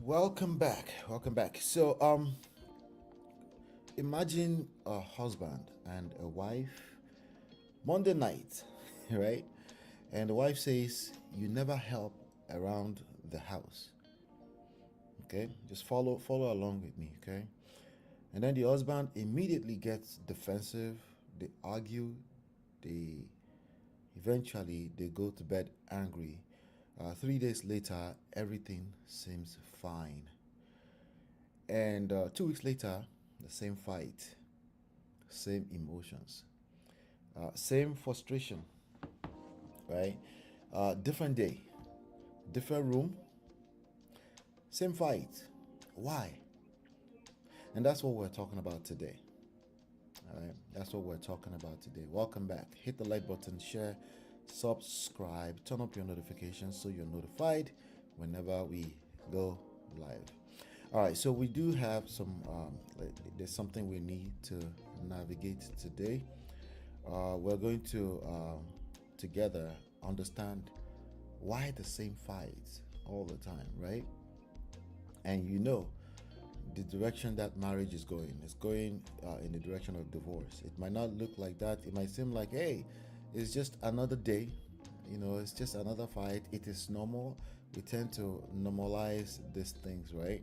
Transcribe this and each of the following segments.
Welcome back. Welcome back. Imagine a husband and a wife Monday night, right? And the wife says, "You never help around the house." Okay? Just follow along with me, okay? And then the husband immediately gets defensive. They argue, they eventually they go to bed angry. 3 days later, everything seems fine. And 2 weeks later, the same fight, same emotions, same frustration, right? Different day, different room, same fight. Why? And that's what we're talking about today. All right, that's what we're talking about today. Welcome back. Hit the like button, share, subscribe, turn up your notifications so you're notified whenever we go live. All right, so we do have there's something we need to navigate today. We're going to together understand why the same fights all the time, right? And the direction that marriage is going. It's going in the direction of divorce. It might not look like that. It might seem like, hey, it's just another day. It's just another fight. It is normal. We tend to normalize these things, right?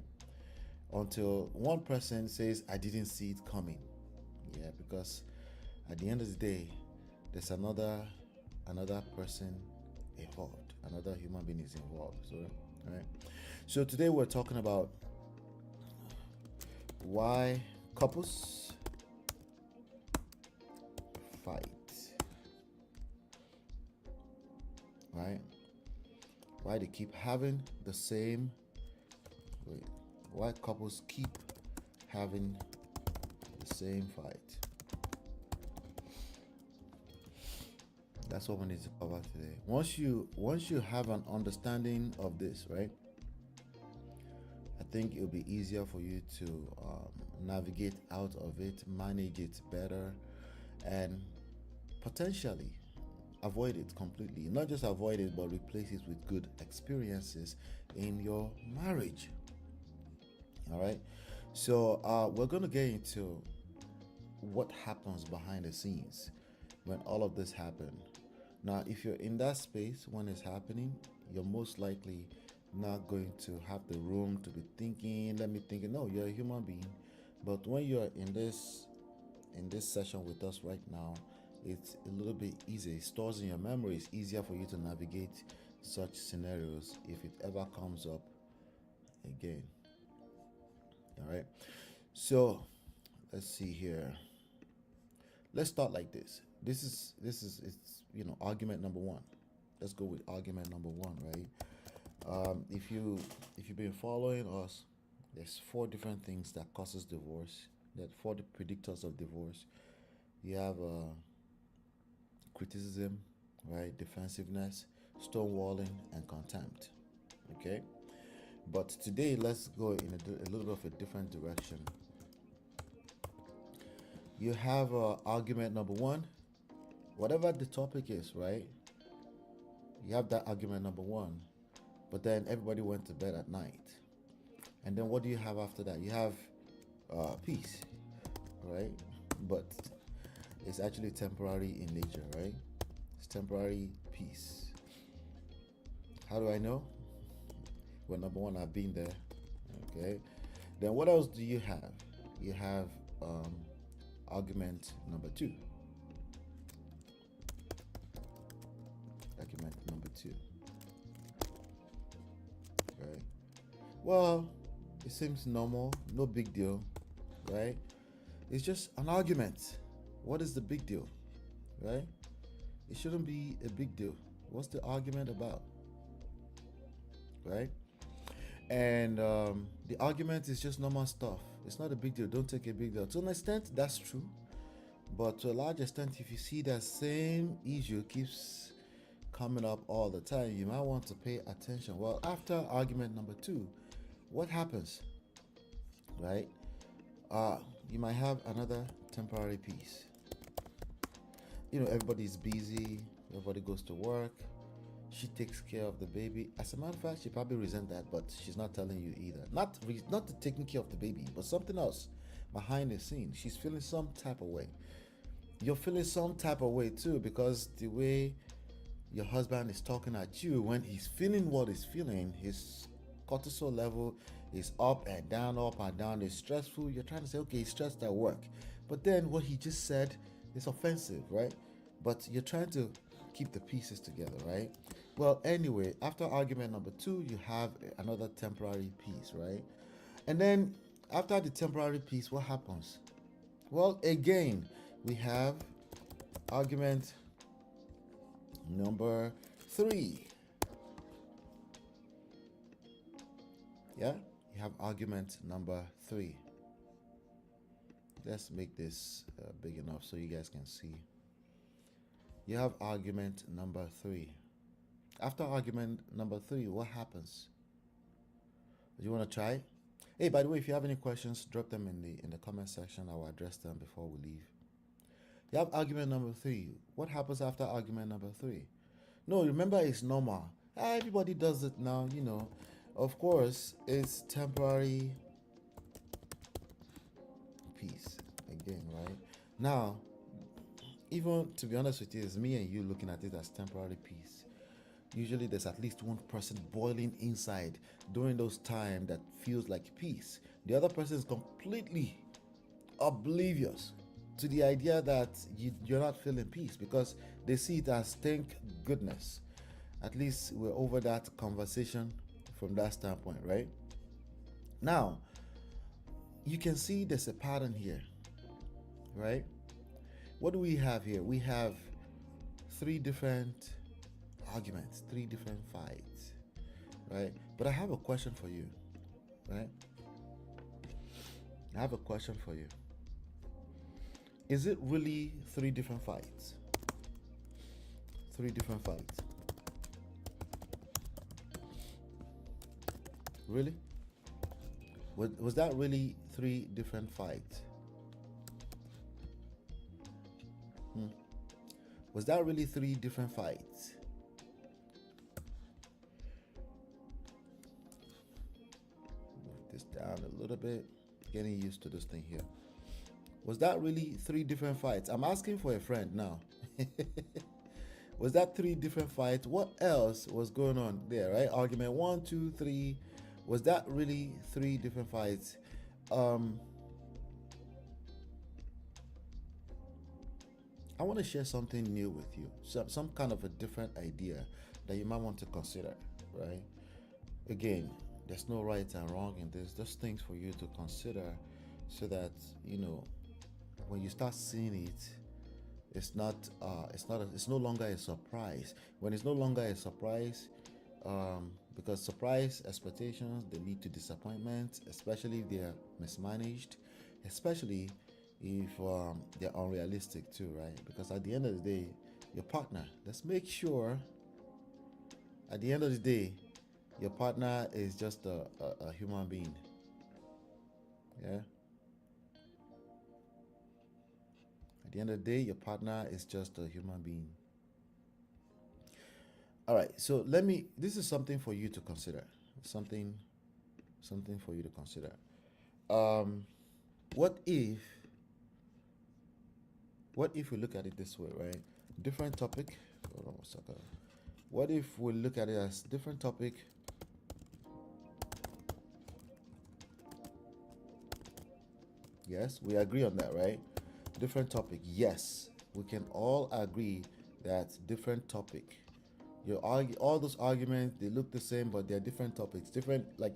Until one person says, I didn't see it coming. Yeah, because at the end of the day, there's another person involved. Another human being is involved. So, right. So today we're talking about why couples fight. Right? Why they keep having the same why couples keep having the same fight. That's what we need to cover today. Once you have an understanding of this, right? I think it'll be easier for you to navigate out of it, manage it better, and potentially avoid it completely. Not just avoid it, but replace it with good experiences in your marriage. All right. So we're going to get into what happens behind the scenes when all of this happens. Now, if you're in that space when it's happening, you're most likely not going to have the room to be thinking, let me think. No, you're a human being. But when you're in this session with us right now, it's a little bit easy. It stores in your memory. It's easier for you to navigate such scenarios if it ever comes up again. All right. So let's see here. Let's start like this. This is it's argument number one. Let's go with argument number one, right? If you've been following us, there's four different things that causes divorce. That four predictors of divorce. You have criticism, right? Defensiveness, stonewalling, and contempt. Okay. But today, let's go in a little bit of a different direction. You have argument number one, whatever the topic is, right? You have that argument number one, but then everybody went to bed at night. And then what do you have after that? You have peace, right? But it's actually temporary in nature, right? It's temporary peace. How do I know? Well, number one, I've been there. Okay. Then what else do you have? You have argument number two. Argument number two. Right. Well, it seems normal, no big deal, right? It's just an argument. What is the big deal, right? It shouldn't be a big deal. What's the argument about, right? And the argument is just normal stuff. It's not a big deal. Don't take a big deal. To an extent, that's true. But to a large extent, if you see that same issue keeps coming up all the time, you might want to pay attention. Well, after argument number two, what happens, right? You might have another temporary peace. Everybody's busy. Everybody goes to work. she takes care of the baby. As a matter of fact, she probably resent that, but she's not telling you either. Not the taking care of the baby, but something else behind the scenes. She's feeling some type of way. You're feeling some type of way too, because the way your husband is talking at you, when he's feeling what he's feeling, his cortisol level is up and down, up and down. It's stressful. You're trying to say, okay, he's stressed at work, but then what he just said is offensive, right? But you're trying to keep the pieces together, right? Well, anyway, after argument number 2, you have another temporary peace, right? And then after the temporary peace, what happens? Well, again, we have argument number 3. Yeah, you have argument number 3. Let's make this big enough so you guys can see. You have argument number 3. After argument number 3, what happens? Do you want to try? Hey, by the way, if you have any questions, drop them in the comment section. I will address them before we leave. You have argument number 3. What happens after argument number 3? No, remember, it's normal. Everybody does it now, you know. Of course, it's temporary peace again, right? Now, even to be honest with you, it's me and you looking at it as temporary peace. Usually there's at least one person boiling inside during those times that feels like peace. The other person is completely oblivious to the idea that you're not feeling peace, because they see it as thank goodness. At least we're over that conversation from that standpoint, right? Now, you can see there's a pattern here, right? What do we have here? We have 3 different arguments, 3 different fights, right? But I have a question for you, right? I have a question for you. Is it really 3 different fights? 3 different fights. Really? Was that really 3 different fights? Was that really 3 different fights? Move this down a little bit. Getting used to this thing here. Was that really 3 different fights? I'm asking for a friend now. Was that 3 different fights? What else was going on there, right? Argument 1, 2, 3. Was that really 3 different fights? I want to share something new with you, some kind of a different idea that you might want to consider, right? Again, there's no right and wrong in this. Just things for you to consider, so that when you start seeing it, it's no longer a surprise. When it's no longer a surprise, because surprise expectations, they lead to disappointment, especially if they're mismanaged, especially if they're unrealistic too, right? Because at the end of the day, your partner, let's make sure at the end of the day, your partner is just a human being. Yeah. At the end of the day, your partner is just a human being. All right, so this is something for you to consider. Something for you to consider. What if we look at it this way, right? Different topic. Hold on a second. What if we look at it as different topic? Yes, we agree on that, right? Different topic. Yes, we can all agree that different topic. All those arguments, they look the same, but they're different topics. Different, like,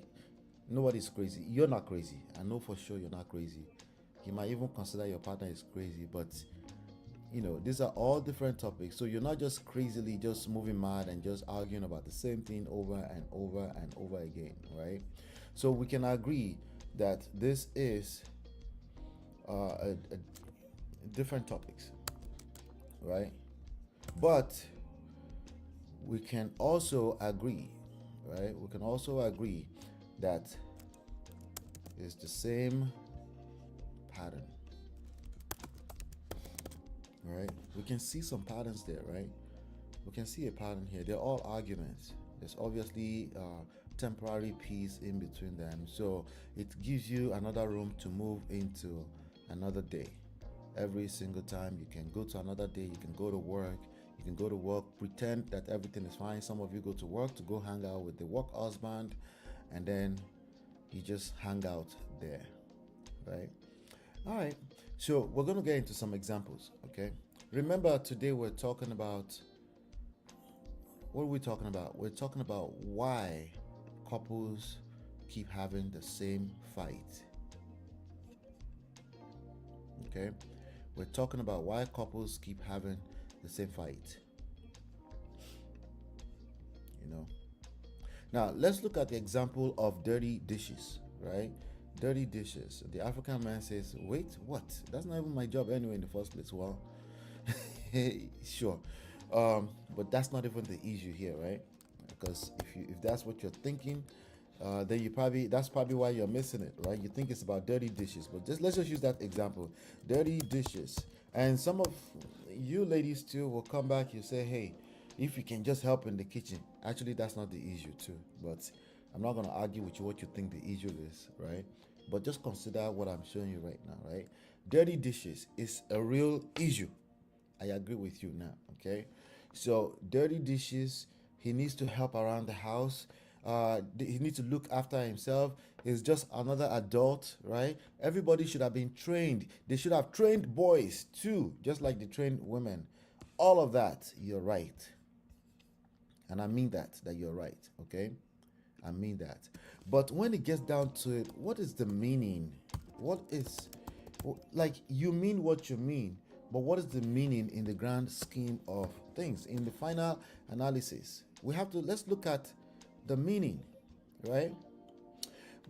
nobody's crazy. You're not crazy. I know for sure you're not crazy. You might even consider your partner is crazy, but these are all different topics. So you're not just crazily just moving mad and just arguing about the same thing over and over and over again, right? So we can agree that this is a different topics, right? But we can also agree, right? We can also agree that it's the same pattern, right? We can see some patterns there, right? we can see a pattern here. They're all arguments. There's obviously temporary peace in between them. So it gives you another room to move into another day. Every single time you can go to another day, you can go to work, you can go to work, pretend that everything is fine. Some of you go to work to go hang out with the work husband, and then you just hang out there, right? All right. So we're going to get into some examples, okay? Remember, today we're talking about, what are we talking about? We're talking about why couples keep having the same fight. Okay? We're talking about why couples keep having the same fight. You know. Now, let's look at the example of dirty dishes, right? Dirty dishes. The African man says, wait, what? That's not even my job anyway in the first place. Well, sure. But that's not even the issue here, right? Because if that's what you're thinking, then that's probably why you're missing it, right? You think it's about dirty dishes, but let's just use that example, dirty dishes. And some of you ladies too will come back. You say, hey, if you can just help in the kitchen. Actually, that's not the issue too. But I'm not gonna argue with you what you think the issue is, right? But just consider what I'm showing you right now, right? Dirty dishes is a real issue. I agree with you now, okay? So dirty dishes, he needs to help around the house. He needs to look after himself. He's just another adult, right? Everybody should have been trained. They should have trained boys too, just like they trained women. All of that, you're right. And I mean that you're right, okay? I mean that. But when it gets down to it, what is the meaning? What is, like, you mean what you mean, but what is the meaning in the grand scheme of things? In the final analysis, let's look at the meaning, right?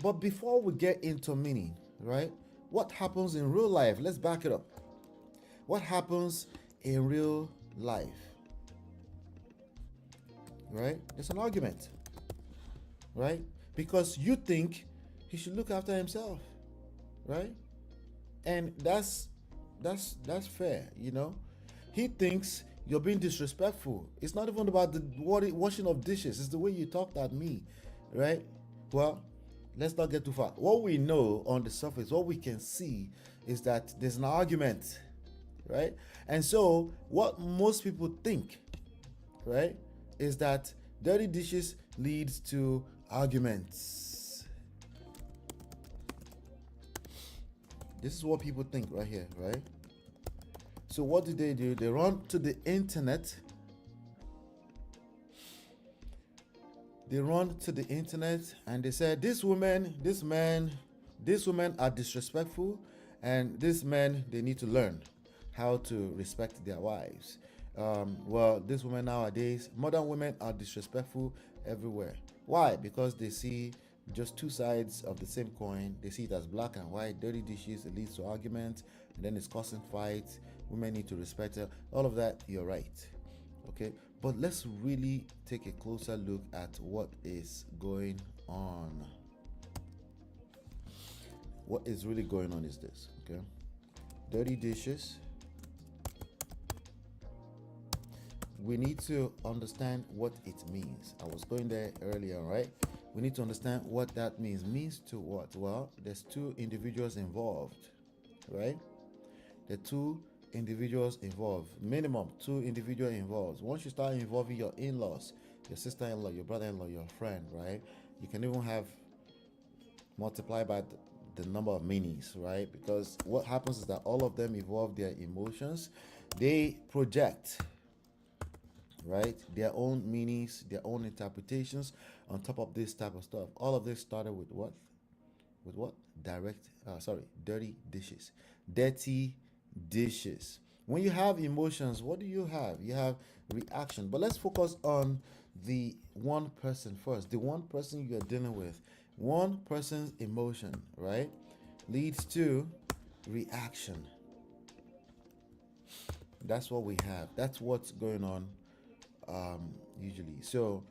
But before we get into meaning, right? What happens in real life? Let's back it up. What happens in real life? Right? There's an argument, right? Because you think he should look after himself, right? And that's fair, you know. He thinks you're being disrespectful. It's not even about the washing of dishes. It's the way you talked at me, right? Well, let's not get too far. What we know on the surface, what we can see, is that there's an argument, right? And so, what most people think, right, is that dirty dishes leads to arguments. This is what people think right here, right? So what do? They run to the internet. They run to the internet and they say, this woman are disrespectful, and this men, they need to learn how to respect their wives. Well, these women nowadays, modern women are disrespectful everywhere. Why? Because they see just two sides of the same coin. They see it as black and white. Dirty dishes, it leads to arguments, and then it's causing fights. Women need to respect her. All of that, you're right. Okay, but let's really take a closer look at what is going on. What is really going on is this, okay? Dirty dishes. We need to understand what it means. I was going there earlier, right? We need to understand what that means. Means to what? Well, there's two individuals involved, right? The two individuals involved. Minimum two individuals involved. Once you start involving your in-laws, your sister-in-law, your brother-in-law, your friend, right? You can even have multiply by the number of meanings, right? Because what happens is that all of them involve their emotions. They project, right, their own meanings, their own interpretations on top of this type of stuff. All of this started with what? With what? Dirty dishes. Dirty dishes. When you have emotions, what do you have? You have reaction. But let's focus on the one person first. The one person you're dealing with. One person's emotion, right, leads to reaction. That's what we have. That's what's going on usually. So,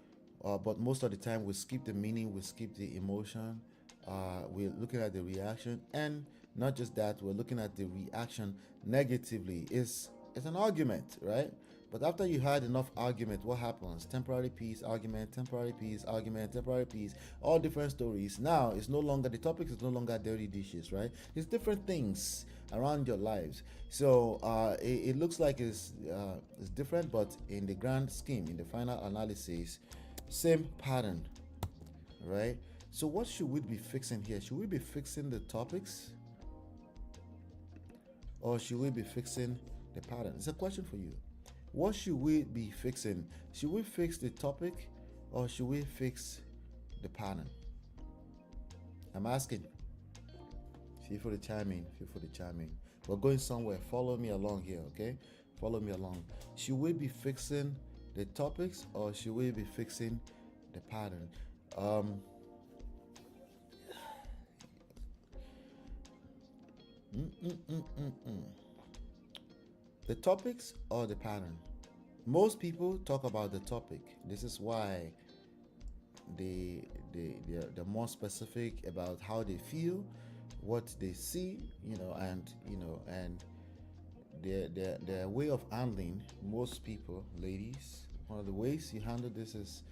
but most of the time we skip the meaning, we skip the emotion. We're looking at the reaction, and not just that, we're looking at the reaction negatively. It's an argument, right? But after you had enough argument, what happens? Temporary peace, argument, temporary peace, argument, temporary peace, all different stories. Now it's no longer, the topic is no longer dirty dishes, right? It's different things around your lives. So it looks like it's different, but in the grand scheme, in the final analysis, same pattern, right? So what should we be fixing here? Should we be fixing the topics, or should we be fixing the pattern? It's a question for you. What should we be fixing? Should we fix the topic, or should we fix the pattern? I'm asking. Feel free to chime in. Feel free to chime in. We're going somewhere. Follow me along here, okay? Follow me along. Should we be fixing the topics, or should we be fixing the pattern? The topics or the pattern? Most people talk about the topic. This is why they're more specific about how they feel, what they see, and their way of handling. Most people, ladies, one of the ways you handle this is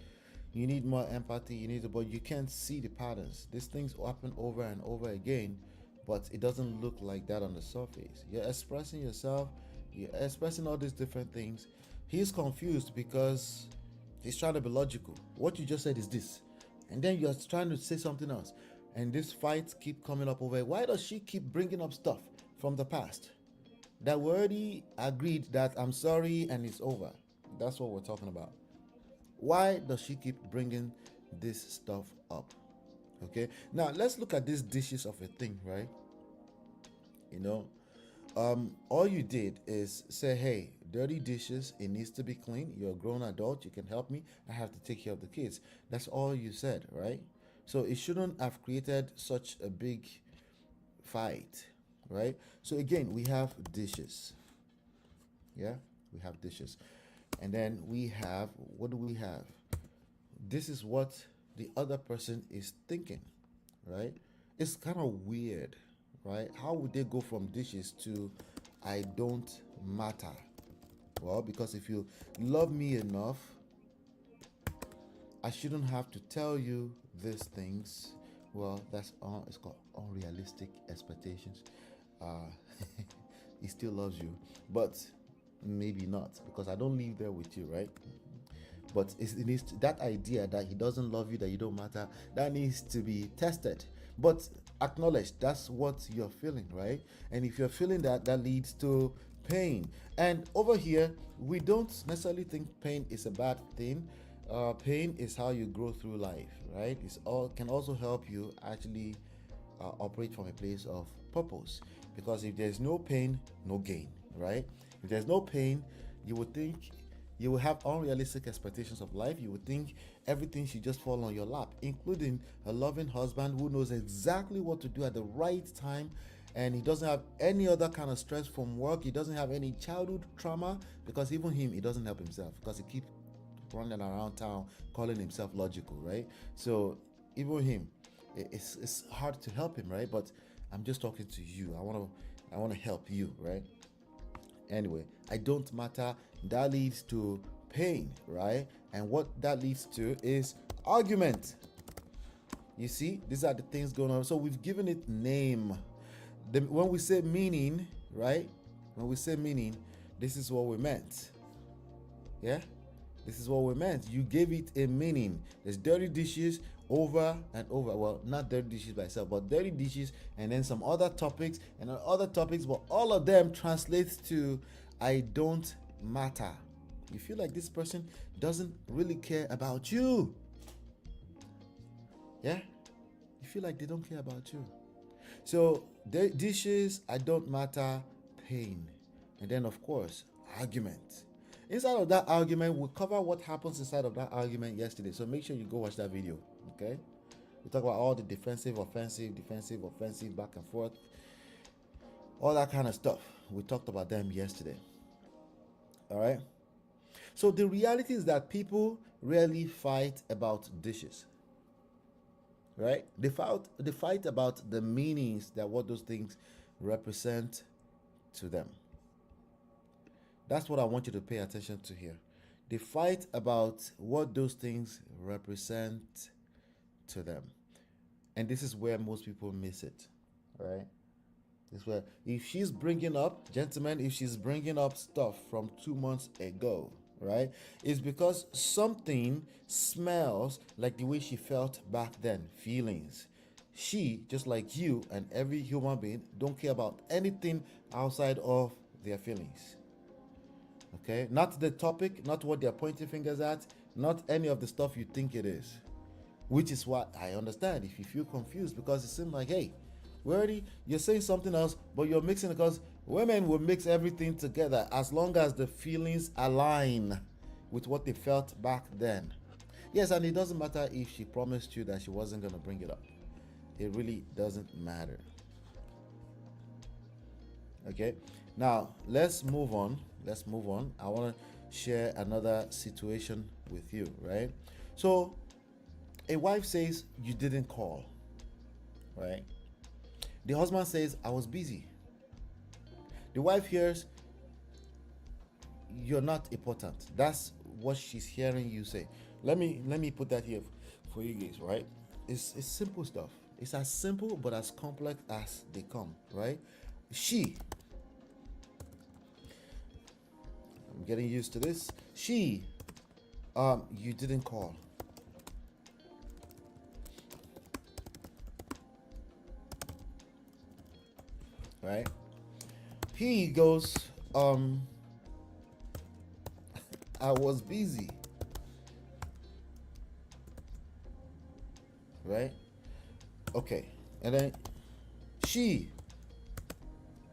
you need more empathy. But you can't see the patterns. These things happen over and over again, but it doesn't look like that on the surface. You're expressing yourself, you're expressing all these different things. He's confused because he's trying to be logical. What you just said is this, and then you're trying to say something else, and these fights keep coming up over it. Why does she keep bringing up stuff from the past that we already agreed that I'm sorry and it's over? That's what we're talking about. Why does she keep bringing this stuff up? Okay, now let's look at these dishes of a thing, right? All you did is say, hey, dirty dishes, it needs to be clean. You're a grown adult, you can help me. I have to take care of the kids. That's all you said, right? So it shouldn't have created such a big fight, right? So again, we have dishes. Yeah, we have dishes. And then we have, what do we have? This is what the other person is thinking, right? It's kind of weird, right? How would they go from dishes to I don't matter? Well, because if you love me enough, I shouldn't have to tell you these things. Well, it's called unrealistic expectations. Uh, he still loves you, but maybe not, because I don't live there with you, right? But it needs that idea that he doesn't love you, that you don't matter, that needs to be tested. But acknowledge that's what you're feeling, right? And if you're feeling that, that leads to pain. And over here, we don't necessarily think pain is a bad thing. Pain is how you grow through life, right? It's all can also help you actually operate from a place of purpose. Because if there's no pain, no gain, right? If there's no pain, you would think you will have unrealistic expectations of life. You would think everything should just fall on your lap, including a loving husband who knows exactly what to do at the right time, and he doesn't have any other kind of stress from work. He doesn't have any childhood trauma, because even him, he doesn't help himself, because he keeps running around town calling himself logical, right? So even him, it's hard to help him, right? But I'm just talking to you. I want to help you, right? Anyway, I don't matter. That leads to pain, right? And what that leads to is argument. You see, these are the things going on. So we've given it name. When we say meaning, right? When we say meaning, this is what we meant. Yeah? This is what we meant. You gave it a meaning. There's dirty dishes over and over. Well, not dirty dishes by itself, but dirty dishes, and then some other topics and other topics, but all of them translate to I don't matter. You feel like this person doesn't really care about you. Yeah? You feel like they don't care about you. So dishes, I don't matter, pain. And then of course, argument. Inside of that argument, we'll cover what happens inside of that argument yesterday. So make sure you go watch that video. Okay? We talk about all the defensive, offensive, back and forth, all that kind of stuff. We talked about them yesterday. All right? So the reality is that people rarely fight about dishes. Right? They fight about the meanings that what those things represent to them. That's what I want you to pay attention to here. They fight about what those things represent to them. And this is where most people miss it, right? This is where, if she's bringing up, gentlemen, if she's bringing up stuff from 2 months ago, right, it's because something smells like the way she felt back then, feelings. She, just like you and every human being, don't care about anything outside of their feelings. Okay? Not the topic, not what they're pointing fingers at, not any of the stuff you think it is. Which is what I understand if you feel confused, because it seems like, hey, you're saying something else, but you're mixing it, because women will mix everything together as long as the feelings align with what they felt back then. Yes, and it doesn't matter if she promised you that she wasn't going to bring it up. It really doesn't matter. Okay, now let's move on. I want to share another situation with you, right? So, a wife says, you didn't call, right? The husband says, I was busy. The wife hears, you're not important. That's what she's hearing you say. Let me put that here for you guys, right? It's simple stuff. It's as simple but as complex as they come, right? I'm getting used to this. You didn't call. Right? He goes, I was busy. Right? Okay. And then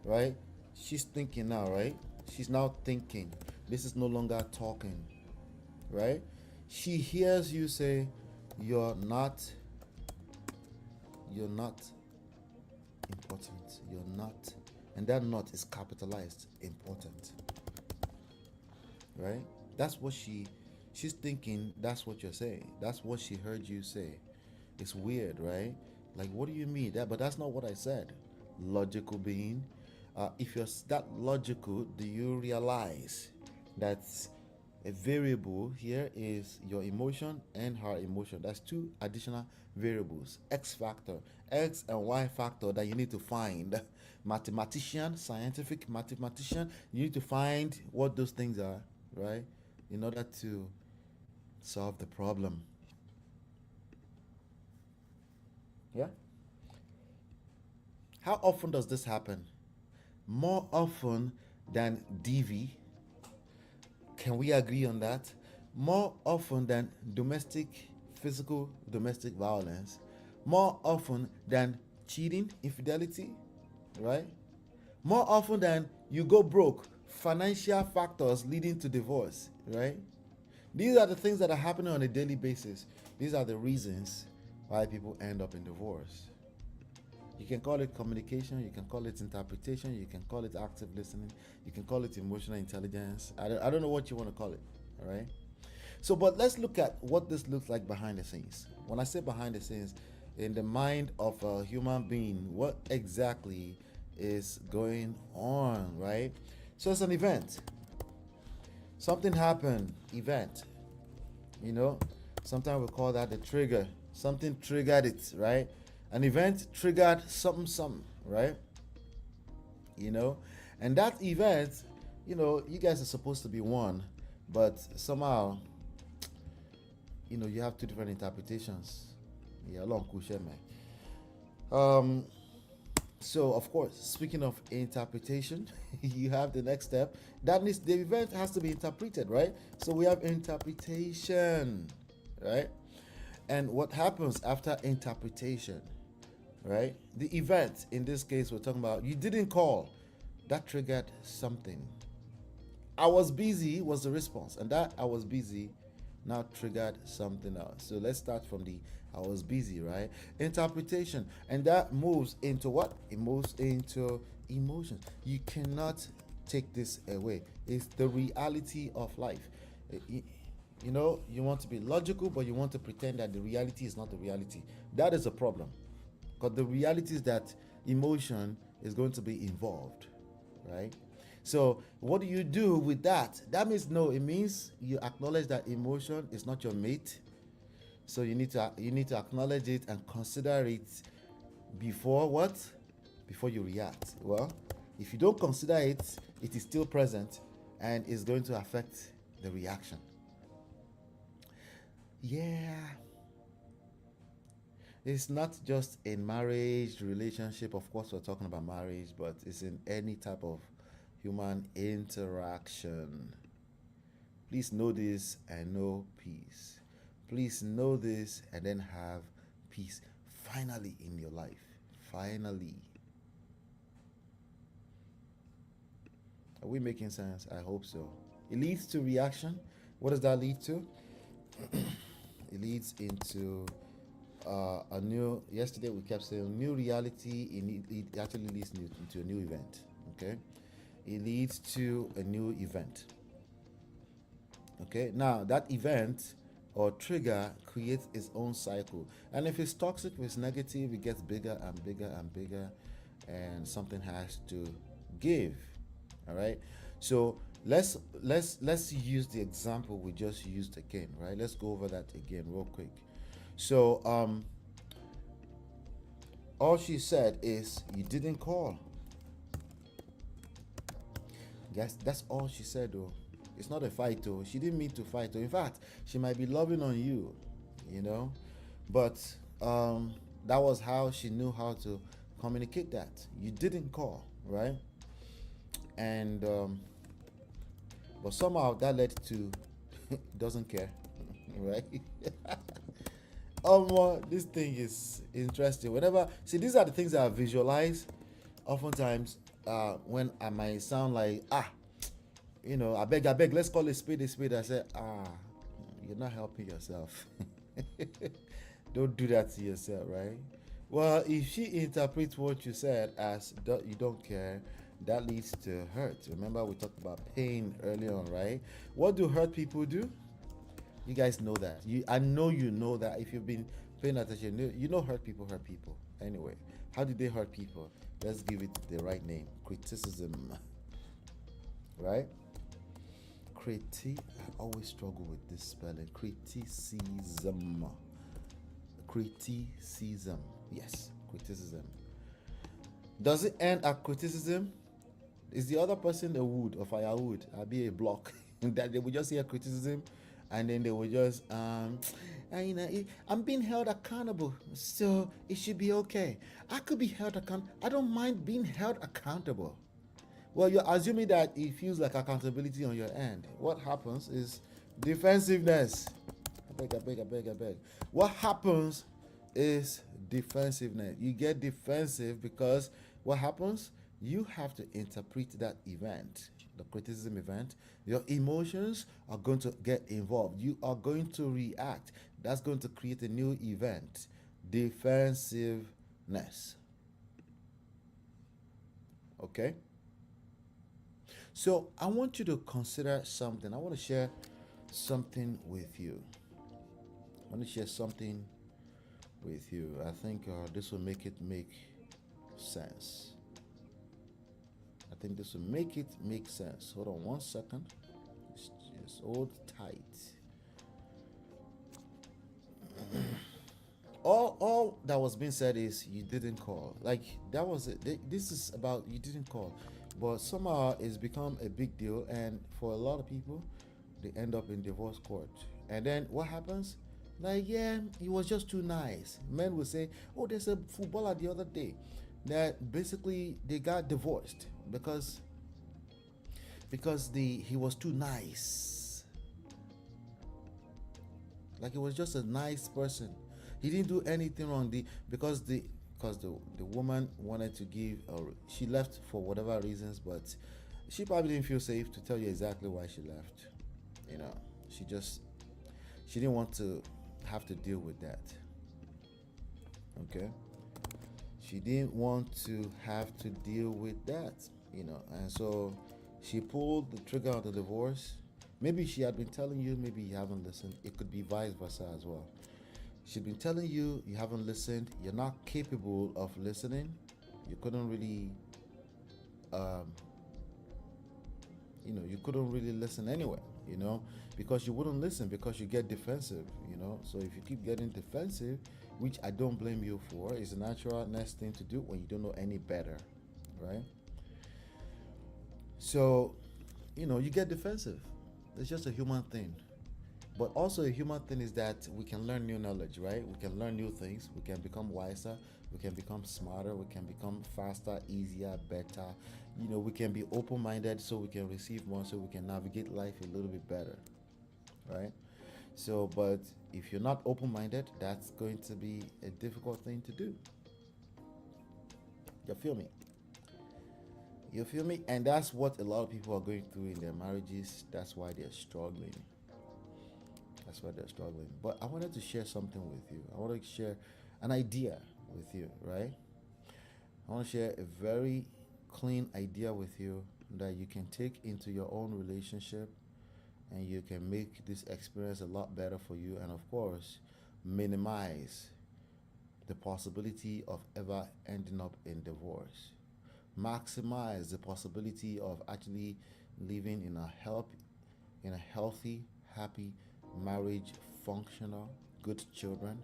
right? She's thinking now, right? She's now thinking. This is no longer talking. Right? She hears you say, you're not important. You're not. And that not is capitalized, important. Right? That's what she's thinking. That's what you're saying. That's what she heard you say. It's weird, right? Like, what do you mean? But that's not what I said. Logical being. If you're that logical, do you realize that a variable here is your emotion and her emotion? That's two additional variables. X factor, X and Y factor that you need to find. Mathematician, scientific mathematician, you need to find what those things are, right? In order to solve the problem. Yeah? How often does this happen? More often than DV. Can we agree on that? More often than physical domestic violence. More often than cheating, infidelity, right? More often than you go broke, financial factors leading to divorce, right? These are the things that are happening on a daily basis. These are the reasons why people end up in divorce. You can call it communication, you can call it interpretation, you can call it active listening, you can call it emotional intelligence. I don't know what you want to call it, all right? So, but let's look at what this looks like behind the scenes. When I say behind the scenes, in the mind of a human being, what exactly is going on, right? So it's an event. Something happened, event. Sometimes we call that the trigger. Something triggered it, right? An event triggered something, right? And that event, you guys are supposed to be one, but somehow, you have two different interpretations. Yeah, long question, man. So of course, speaking of interpretation, you have the next step. That means the event has to be interpreted, right? So we have interpretation, right? And what happens after interpretation, right? The event, in this case, we're talking about, you didn't call. That triggered something. I was busy was the response, and that I was busy now triggered something else. So let's start from the I was busy, right? Interpretation, and that moves into what? It moves into emotions. You cannot take this away. It's the reality of life. You want to be logical, but you want to pretend that the reality is not the reality. That is a problem, because the reality is that emotion is going to be involved, right? So what do you do with that? That means no. It means you acknowledge that emotion is not your mate. So you need to acknowledge it and consider it before what? Before you react. Well, if you don't consider it, it is still present and is going to affect the reaction. Yeah, it's not just in marriage relationship. Of course, we're talking about marriage, but it's in any type of human interaction. Please know this and know peace. Please know this and then have peace finally in your life. Finally. Are we making sense? I hope so. It leads to reaction. What does that lead to? It leads into a new. Yesterday we kept saying new reality. It actually leads into a new event. Okay, it leads to a new event. Okay, now that event or trigger creates its own cycle, and if it's toxic, if it's negative, it gets bigger and bigger and bigger, and something has to give. All right, so let's use the example we just used again. Right, let's go over that again real quick. So all she said is you didn't call. Yes, that's all she said though. It's not a fight though. She didn't mean to fight though. In fact, she might be loving on you, you know. But that was how she knew how to communicate that. You didn't call, right? And but somehow that led to doesn't care, right? This thing is interesting. Whenever see, these are the things that I visualize. Oftentimes, when I might sound like I beg, let's call it spade a spade. I say, you're not helping yourself. Don't do that to yourself, right? Well, if she interprets what you said as you don't care, that leads to hurt. Remember, we talked about pain earlier on, right? What do hurt people do? You guys know that. I know you know that if you've been paying attention, you know hurt people hurt people. Anyway, how did they hurt people? Let's give it the right name. Criticism. Right? I always struggle with this spelling. Criticism. Criticism. Yes, criticism. Does it end at criticism? Is the other person a wood or firewood? I'll be a block. That they will just hear criticism and then they will just I'm being held accountable, so it should be okay. I could be held accountable. I don't mind being held accountable. Well, you're assuming that it feels like accountability on your end. What happens is defensiveness. I beg. What happens is defensiveness. You get defensive because what happens? You have to interpret that event, the criticism event. Your emotions are going to get involved. You are going to react. That's going to create a new event. Defensiveness. Okay? So I want you to consider something. I want to share something with you. I want to share something with you. I think this will make sense. I think this will make sense. Hold on one second. Just hold tight. All that was being said is you didn't call. Like that was it. This is about you didn't call. But somehow it's become a big deal, and for a lot of people, they end up in divorce court. And then what happens? Like, yeah, he was just too nice. Men will say, oh, there's a footballer the other day that basically they got divorced because he was too nice. Like, he was just a nice person. He didn't do anything wrong. Because the woman wanted to give, or she left for whatever reasons, but she probably didn't feel safe to tell you exactly why she left. She didn't want to have to deal with that. Okay? She didn't want to have to deal with that, and so she pulled the trigger on the divorce. Maybe she had been telling you, maybe you haven't listened. It could be vice versa as well. She's been telling you, you haven't listened, you're not capable of listening, you couldn't really you couldn't really listen anyway, because you wouldn't listen because you get defensive, So if you keep getting defensive, which I don't blame you for, is a natural next thing to do when you don't know any better, right? So, you get defensive. It's just a human thing. But also a human thing is that we can learn new knowledge, right? We can learn new things. We can become wiser. We can become smarter. We can become faster, easier, better. We can be open-minded so we can receive more, so we can navigate life a little bit better, right? So, but if you're not open-minded, that's going to be a difficult thing to do. You feel me? You feel me? And that's what a lot of people are going through in their marriages. That's why they're struggling. That's why they're struggling. But I wanted to share something with you. I want to share an idea with you, right? I want to share a very clean idea with you that you can take into your own relationship, and you can make this experience a lot better for you, and of course, minimize the possibility of ever ending up in divorce. Maximize the possibility of actually living in a healthy, happy marriage, functional, good children.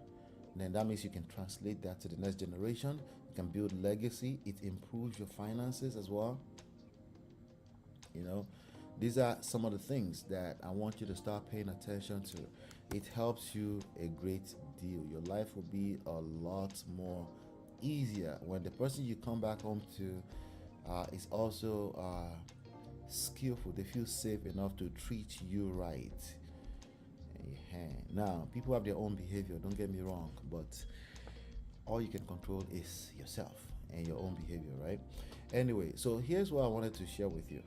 Then that means you can translate that to the next generation. You can build legacy. It improves your finances as well. These are some of the things that I want you to start paying attention to. It helps you a great deal. Your life will be a lot more easier when the person you come back home to is also skillful. They feel safe enough to treat you right. Now, people have their own behavior, don't get me wrong, but all you can control is yourself and your own behavior, right? Anyway, so here's what I wanted to share with you.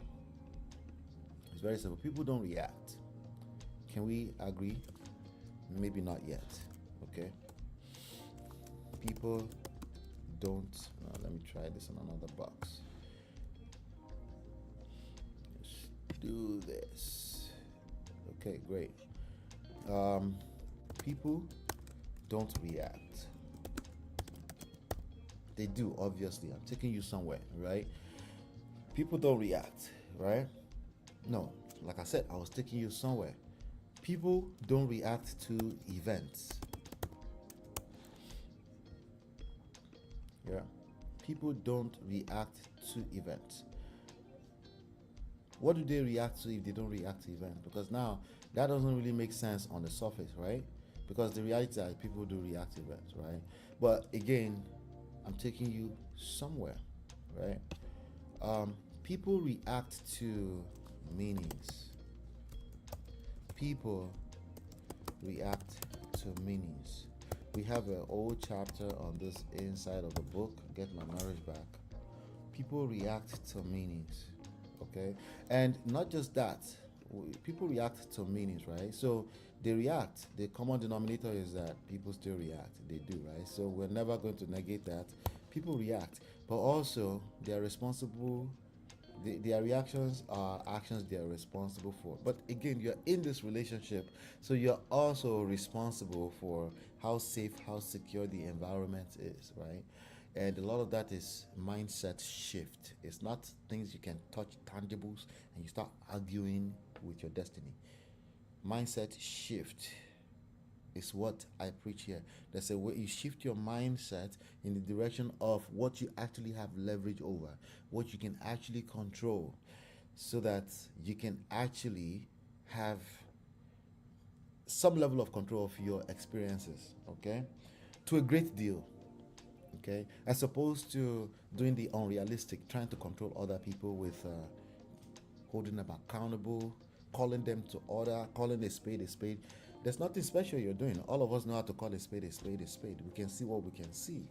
It's very simple. People don't react. Can we agree? Maybe not yet, okay? People don't. Let me try this in another box. Let's do this. Okay, great. People don't react. They do, obviously. I'm taking you somewhere, right? People don't react, right? No, like I said, I was taking you somewhere. People don't react to events. Yeah. People don't react to events. What do they react to if they don't react to events? Because now that doesn't really make sense on the surface, right? Because the reality is people do react to events, right? But again, I'm taking you somewhere, right? People react to meanings. People react to meanings. We have an old chapter on this inside of the book, Get My Marriage Back. People react to meanings, okay? And not just that, people react to meanings, right? So they react. The common denominator is that people still react. They do, right? So we're never going to negate that. People react, but also they are responsible. Their reactions are actions they are responsible for. But again, you're in this relationship, so you're also responsible for how safe, how secure the environment is, right? And a lot of that is mindset shift. It's not things you can touch, tangibles, and you start arguing with your destiny. Mindset shift is what I preach here. There's a way you shift your mindset in the direction of what you actually have leverage over, what you can actually control, so that you can actually have some level of control of your experiences, okay? To a great deal, okay? As opposed to doing the unrealistic, trying to control other people with holding them accountable, calling them to order, calling a spade a spade. There's nothing special you're doing. All of us know how to call a spade a spade a spade. We can see what we can see.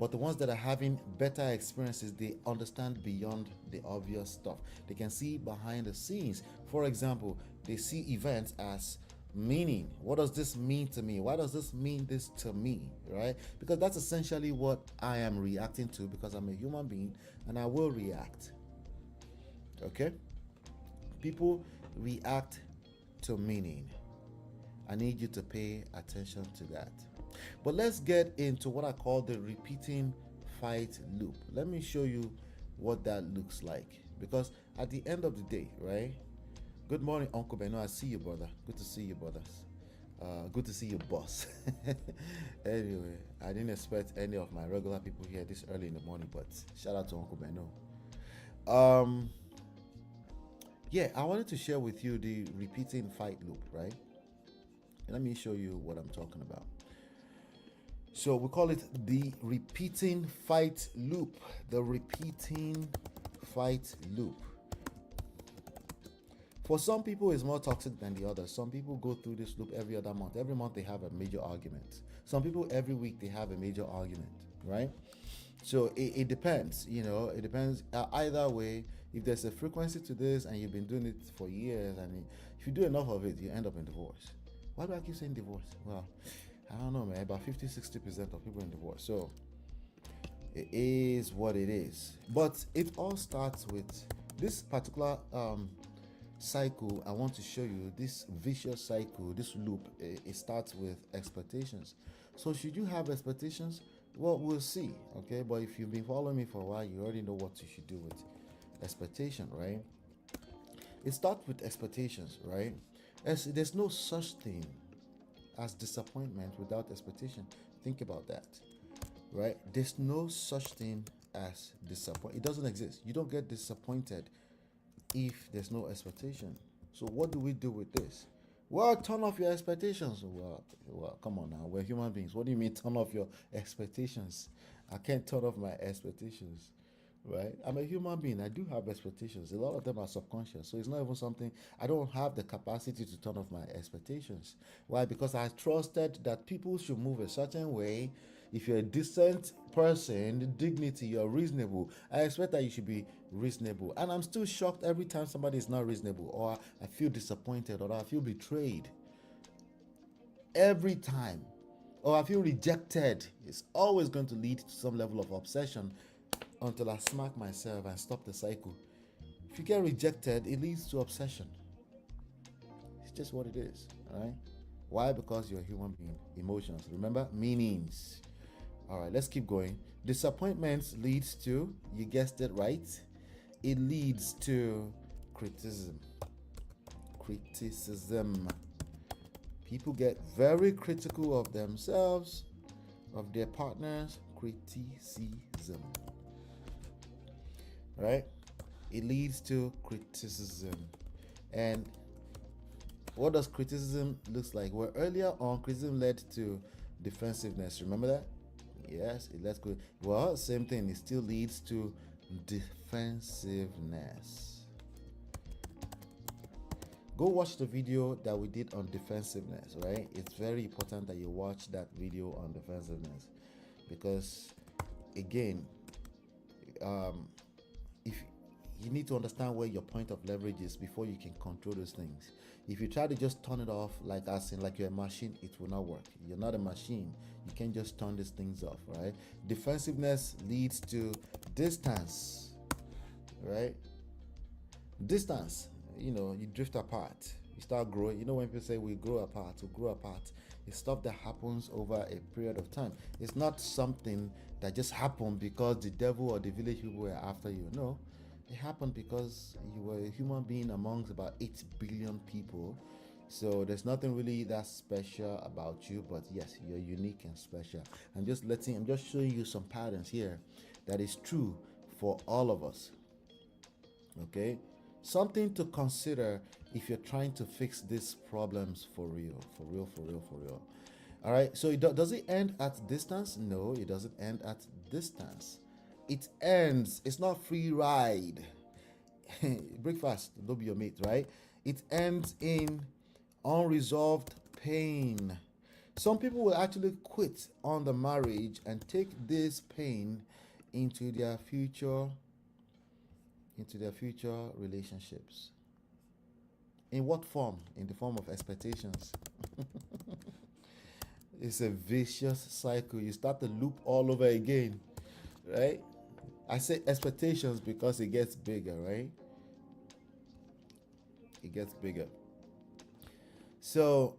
But the ones that are having better experiences, they understand beyond the obvious stuff. They can see behind the scenes. For example, they see events as meaning. What does this mean to me? Why does this mean this to me? Right? Because that's essentially what I am reacting to, because I'm a human being and I will react. Okay? People react to meaning. I need you to pay attention to that. But let's get into what I call the repeating fight loop. Let me show you what that looks like. Because at the end of the day, right? Good morning, Uncle Beno. I see you, brother. Good to see you, brothers. Good to see you, boss. Anyway, I didn't expect any of my regular people here this early in the morning, but shout out to Uncle Beno. Um, yeah, I wanted to share with you the repeating fight loop, right? Let me show you what I'm talking about. So we call it the repeating fight loop. The repeating fight loop. For some people, it's more toxic than the others. Some people go through this loop every other month. Every month, they have a major argument. Some people, every week, they have a major argument, right? So it depends, it depends. Either way, if there's a frequency to this and you've been doing it for years, and if you do enough of it, you end up in divorce. Why do I keep saying divorce? Well, I don't know, man. About 50-60% of people in divorce. So it is what it is. But it all starts with this particular cycle. I want to show you this vicious cycle, this loop. It starts with expectations. So should you have expectations? Well, we'll see. Okay, but if you've been following me for a while, you already know what you should do with expectation, right? It starts with expectations, right? As there's no such thing as disappointment without expectation. Think about that, right? There's no such thing as disappointment. It doesn't exist. You don't get disappointed if there's no expectation. So what do we do with this? Well, turn off your expectations. Well, come on now. We're human beings. What do you mean turn off your expectations? I can't turn off my expectations, right? I'm a human being. I do have expectations. A lot of them are subconscious. So it's not even something, I don't have the capacity to turn off my expectations. Why? Because I trusted that people should move a certain way. If you're a decent person, dignity, you're reasonable, I expect that you should be reasonable. And I'm still shocked every time somebody is not reasonable, or I feel disappointed, or I feel betrayed. Every time. Or I feel rejected. It's always going to lead to some level of obsession until I smack myself and stop the cycle. If you get rejected, it leads to obsession. It's just what it is, all right? Why? Because you're a human being. Emotions. Remember? Meanings. All right, let's keep going. Disappointments leads to, you guessed it right, it leads to criticism. Criticism. People get very critical of themselves, of their partners. Criticism. Right? It leads to criticism. And what does criticism look like? Well, earlier on, criticism led to defensiveness. Remember that? Yes, it lets go. Well, same thing. It still leads to defensiveness. Go watch the video that we did on defensiveness, right? It's very important that you watch that video on defensiveness, because again, if you need to understand where your point of leverage is before you can control those things. If you try to just turn it off like you're a machine, it will not work. You're not a machine. You can't just turn these things off, right? Defensiveness leads to distance, right? Distance, you drift apart. You start growing. When people say we grow apart, it's stuff that happens over a period of time. It's not something that just happened because the devil or the village people were after you. No, it happened because you were a human being amongst about 8 billion people. So there's nothing really that special about you, but yes, you're unique and special. I'm just showing you some patterns here that is true for all of us. Okay? Something to consider if you're trying to fix these problems for real. All right, so does it end at distance? No, it doesn't end at distance. It ends, it's not free ride. Breakfast, don't be your mate, right? It ends in unresolved pain. Some people will actually quit on the marriage and take this pain into their future relationships. In what form? In the form of expectations. It's a vicious cycle. You start the loop all over again, right? I say expectations because it gets bigger, right? It gets bigger. So,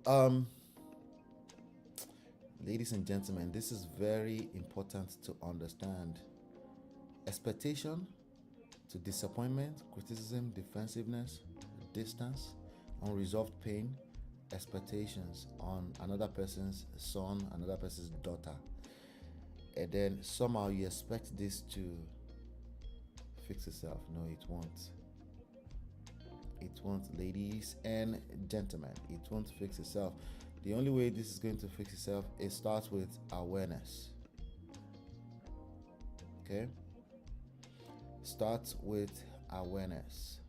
ladies and gentlemen, this is very important to understand. Expectation to disappointment, criticism, defensiveness, distance, unresolved pain, expectations on another person's son, another person's daughter. And then somehow you expect this to fix itself. No, it won't. It won't, ladies and gentlemen. It won't fix itself. The only way this is going to fix itself, it starts with awareness. Okay? Starts with awareness.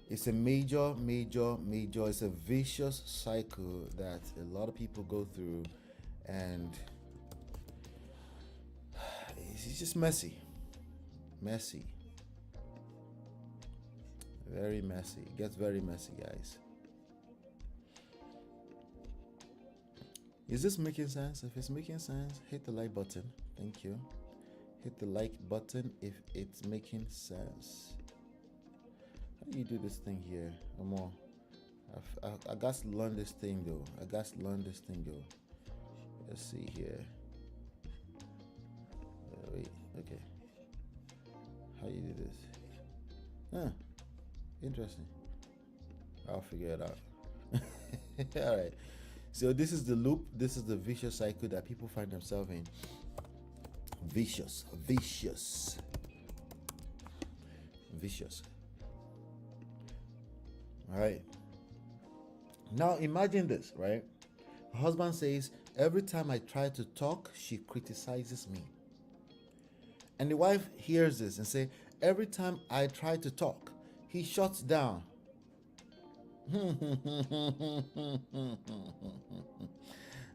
It's a major, it's a vicious cycle that a lot of people go through, and it's just messy. Very messy. It gets very messy, guys. Is this making sense? If it's making sense, hit the like button. Thank you. Hit the like button if it's making sense. How do you do this thing here? I got to learn this thing though. Let's see here. Wait, okay. How you do this? Huh. Interesting. I'll figure it out. All right. So this is the loop. This is the vicious cycle that people find themselves in. Vicious. All right. Now imagine this, right? Her husband says, every time I try to talk, she criticizes me. And the wife hears this and say, every time I try to talk, he shuts down.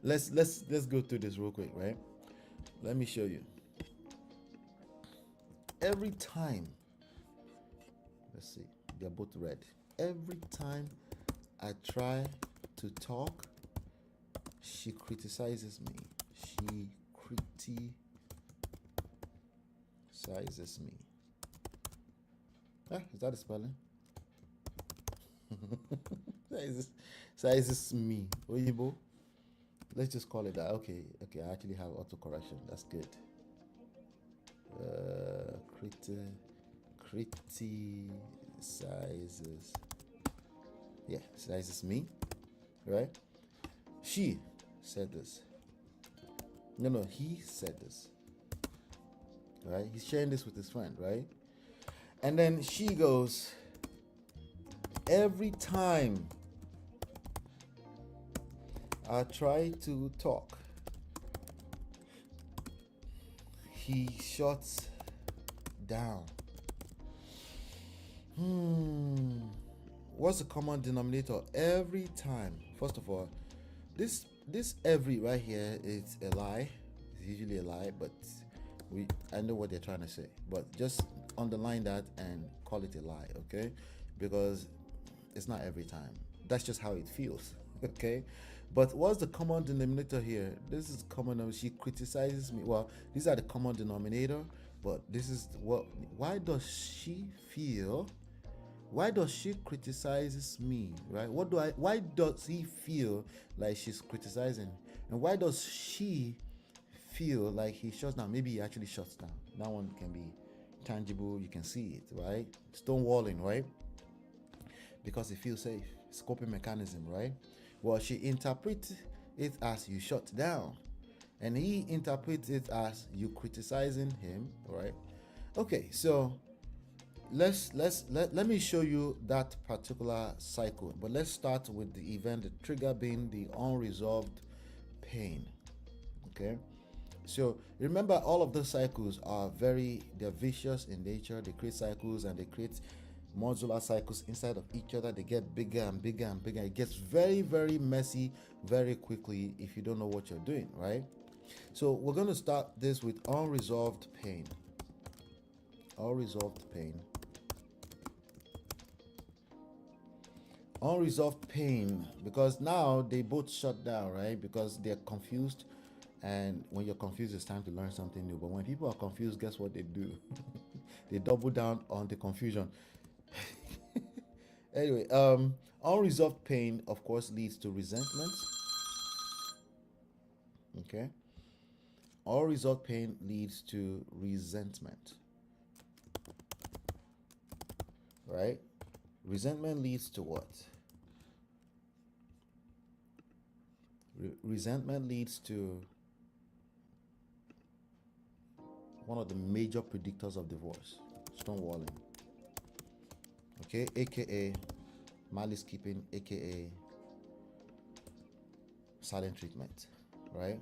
Let's go through this real quick, right? Let me show you. Every time, let's see, they're both red. Every time I try to talk, she criticizes me. She criticizes me. Is that a spelling? Sizes me. Oyibo. Let's just call it that. Okay. I actually have autocorrection. That's good. Criticizes. Yeah, sizes me. Right? She said this. No, he said this. Right? He's sharing this with his friend, right? And then she goes, every time I try to talk, he shuts down. What's the common denominator? Every time. First of all, this every right here is a lie. It's usually a lie, but I know what they're trying to say. But just underline that and call it a lie, okay? Because it's not every time. That's just how it feels, okay? But what's the common denominator here? This is common. She criticizes me. Well, these are the common denominator, but this is what. Why does she criticizes me, right? Why does he feel like she's criticizing? And why does she feel like he shuts down? Maybe he actually shuts down. That one can be tangible. You can see it, right? Stonewalling, right? Because he feels safe. It's a coping mechanism, right? Well, she interprets it as you shut down, and he interprets it as you criticizing him, right? Okay, so let me show you that particular cycle, but let's start with the event, the trigger being the unresolved pain. Okay, so remember, all of the cycles are they're vicious in nature. They create cycles and they create modular cycles inside of each other. They get bigger and bigger and bigger. It gets very, very messy very quickly if you don't know what you're doing, right? So we're going to start this with unresolved pain. Unresolved pain, because now they both shut down, right? Because they're confused, and when you're confused, it's time to learn something new. But when people are confused, guess what they do? They double down on the confusion. Anyway, unresolved pain, of course, leads to resentment. Okay. Unresolved pain leads to resentment. right? Resentment leads to what? Resentment leads to one of the major predictors of divorce, stonewalling. Okay, aka malice keeping, aka silent treatment, right?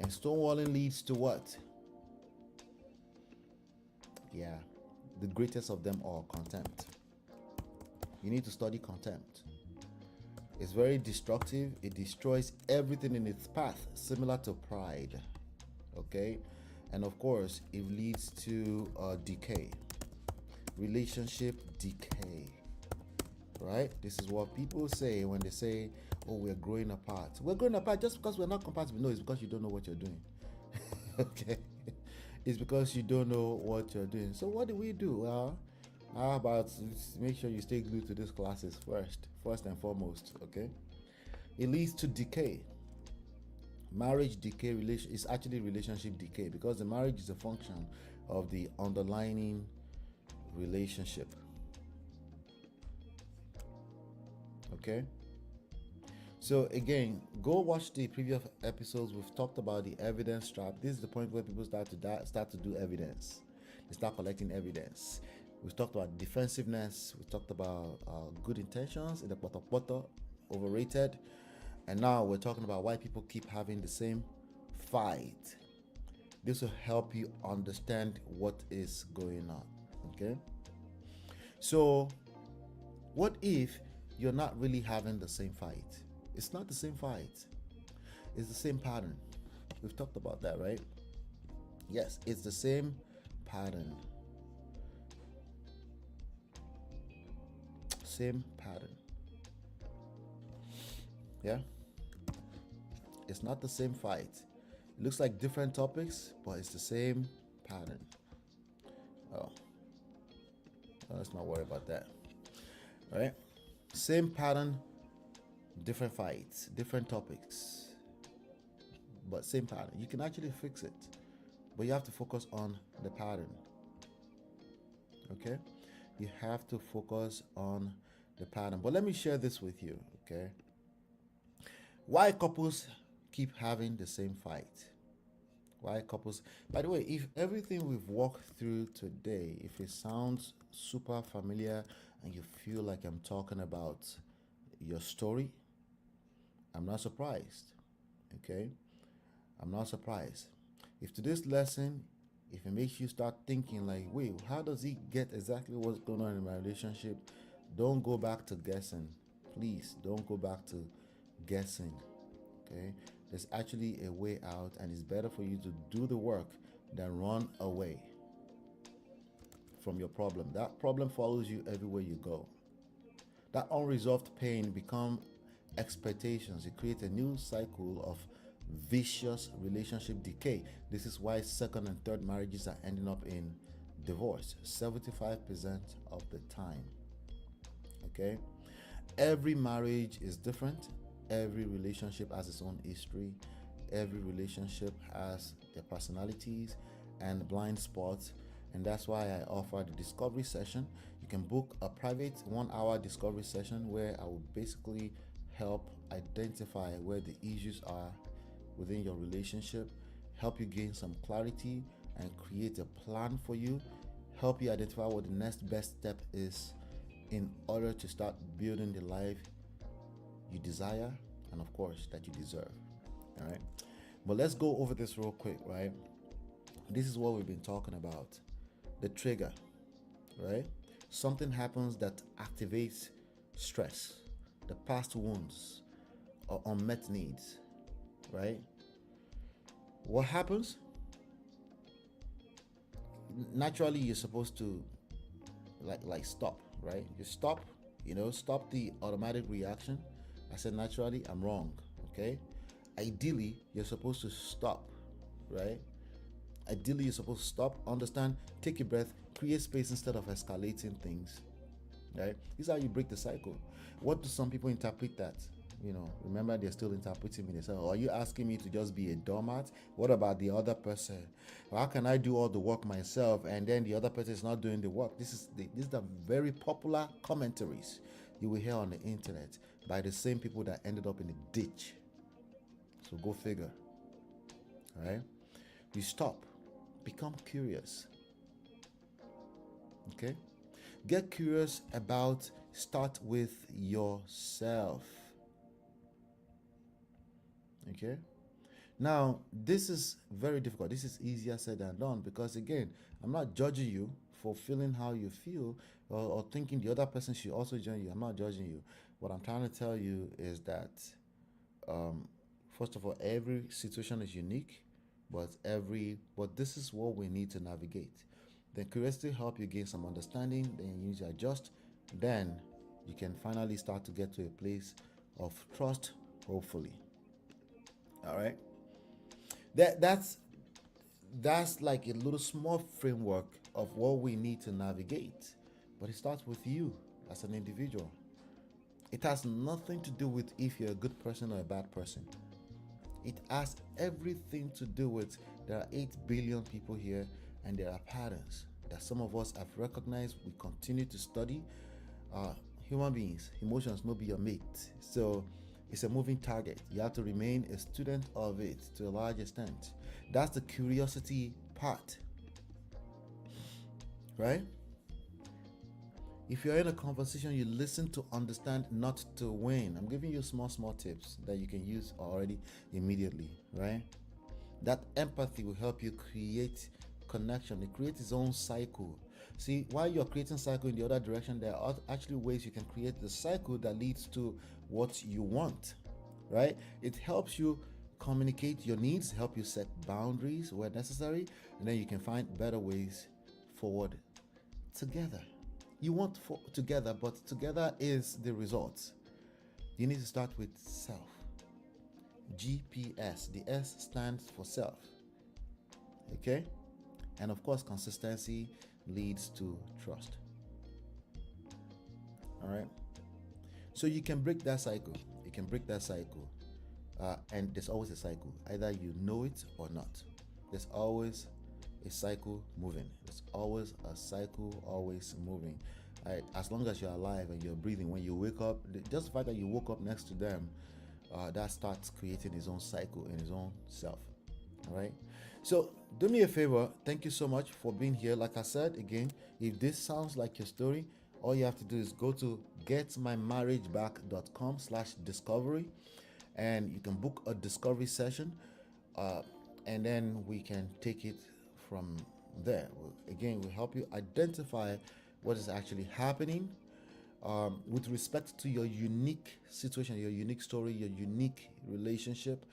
And stonewalling leads to what? Yeah, the greatest of them all, contempt. You need to study contempt. It's very destructive. It destroys everything in its path, similar to pride. Okay? And of course, it leads to decay, relationship decay. Right? This is what people say when they say, oh, we're growing apart. We're growing apart just because we're not compatible. No, it's because you don't know what you're doing. Okay? It's because you don't know what you're doing. So what do we do? Well, how about make sure you stay glued to these classes first and foremost, okay? It leads to decay. Marriage decay is actually relationship decay, because the marriage is a function of the underlying relationship. Okay? So again, go watch the previous episodes. We've talked about the evidence trap. This is the point where people start to do evidence. They start collecting evidence. We've talked about defensiveness. We talked about good intentions in the poto, overrated. And now we're talking about why people keep having the same fight. This will help you understand what is going on. Okay? So, what if you're not really having the same fight? It's not the same fight. It's the same pattern. We've talked about that, right? Yes, it's the same pattern. Same pattern. Yeah? It's not the same fight. It looks like different topics, but it's the same pattern. Oh. Let's not worry about that. All right? Same pattern, different fights, different topics, but same pattern. You can actually fix it, but you have to focus on the pattern. Okay? You have to focus on the pattern. But let me share this with you, okay? Why couples keep having the same fight? Why couples? By the way, if everything we've walked through today, if it sounds super familiar and you feel like I'm talking about your story, I'm not surprised. Okay? I'm not surprised. If today's lesson, if it makes you start thinking like, wait, how does he get exactly what's going on in my relationship? Don't go back to guessing. Please don't go back to guessing. Okay? There's actually a way out, and it's better for you to do the work than run away from your problem. That problem follows you everywhere you go. That unresolved pain become expectations. It creates a new cycle of vicious relationship decay. This is why second and third marriages are ending up in divorce 75% of the time. Okay? Every marriage is different. Every relationship has its own history. Every relationship has their personalities and blind spots. And that's why I offer the discovery session. You can book a private 1-hour discovery session where I will basically help identify where the issues are within your relationship, help you gain some clarity and create a plan for you, help you identify what the next best step is in order to start building the life you desire and of course that you deserve. All right, but let's go over this real quick. Right, this is what we've been talking about. The trigger, right? Something happens that activates stress, the past wounds or unmet needs, right? What happens? Naturally you're supposed to like stop, right? You stop, stop the automatic reaction. I said naturally, I'm wrong. Okay, ideally you're supposed to stop, right? Ideally you're supposed to stop, understand, take a breath, create space instead of escalating things, right? This is how you break the cycle. What do some people interpret that? remember they're still interpreting me. They say, oh, are you asking me to just be a doormat? What about the other person? How can I do all the work myself and then the other person is not doing the work? These are very popular commentaries you will hear on the internet by the same people that ended up in the ditch. So go figure. All right? You stop. Become curious. Okay? Get curious about, start with yourself. Okay? Now, this is very difficult. This is easier said than done because, again, I'm not judging you for feeling how you feel or thinking the other person should also join you. I'm not judging you. What I'm trying to tell you is that, first of all, every situation is unique, but this is what we need to navigate. Then curiosity help you gain some understanding, then you need to adjust, then you can finally start to get to a place of trust, hopefully. All right? That's like a little small framework of what we need to navigate. But it starts with you as an individual. It has nothing to do with if you're a good person or a bad person. It has everything to do with there are 8 billion people here and there are patterns that some of us have recognized. We continue to study. Human beings, emotions no be your mate. So it's a moving target. You have to remain a student of it to a large extent. That's the curiosity part. Right? If you're in a conversation, you listen to understand, not to win. I'm giving you small tips that you can use already immediately, right? That empathy will help you create connection. It creates its own cycle. See, while you're creating cycle in the other direction, there are actually ways you can create the cycle that leads to what you want, right? It helps you communicate your needs, help you set boundaries where necessary, and then you can find better ways forward together. You want together, but together is the result. You need to start with self. GPS. The S stands for self. Okay? And of course, consistency leads to trust. All right? So you can break that cycle. And there's always a cycle. Either you know it or not. There's always a cycle moving. There's always a cycle always moving. Right? As long as you're alive and you're breathing, when you wake up, just the fact that you woke up next to them, that starts creating his own cycle in his own self. All right? So do me a favor. Thank you so much for being here. Like I said, again, if this sounds like your story, all you have to do is go to getmymarriageback.com/discovery and you can book a discovery session, and then we can take it from there. Again, we'll help you identify what is actually happening with respect to your unique situation, your unique story, your unique relationship,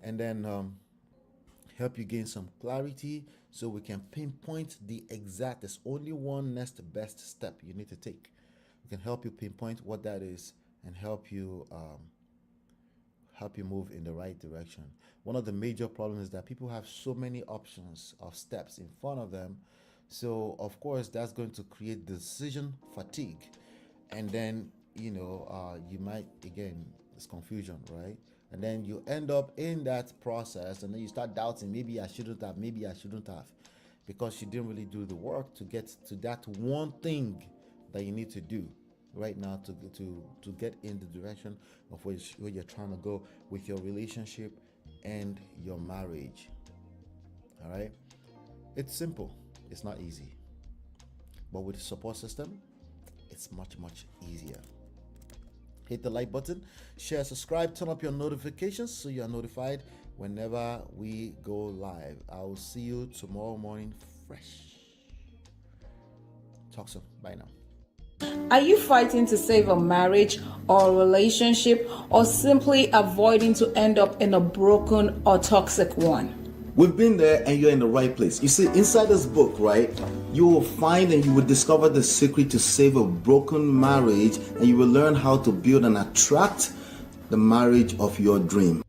and then help you gain some clarity so we can pinpoint the exact. There's only one next best step you need to take. We can help you pinpoint what that is and help you move in the right direction. One of the major problems is that people have so many options of steps in front of them. So of course that's going to create decision fatigue. And then, you might, again, it's confusion, right? And then you end up in that process and then you start doubting, maybe I shouldn't have, because you didn't really do the work to get to that one thing that you need to do right now to get in the direction of where you're trying to go with your relationship and your marriage. All right? It's simple. It's not easy. But with a support system, it's much easier. Hit the like button, share, subscribe, turn up your notifications so you are notified whenever we go live. I will see you tomorrow morning fresh. Talk soon. Bye now. Are you fighting to save a marriage or a relationship, or simply avoiding to end up in a broken or toxic one? We've been there and you're in the right place. You see, inside this book, right, you will find and you will discover the secret to save a broken marriage, and you will learn how to build and attract the marriage of your dream.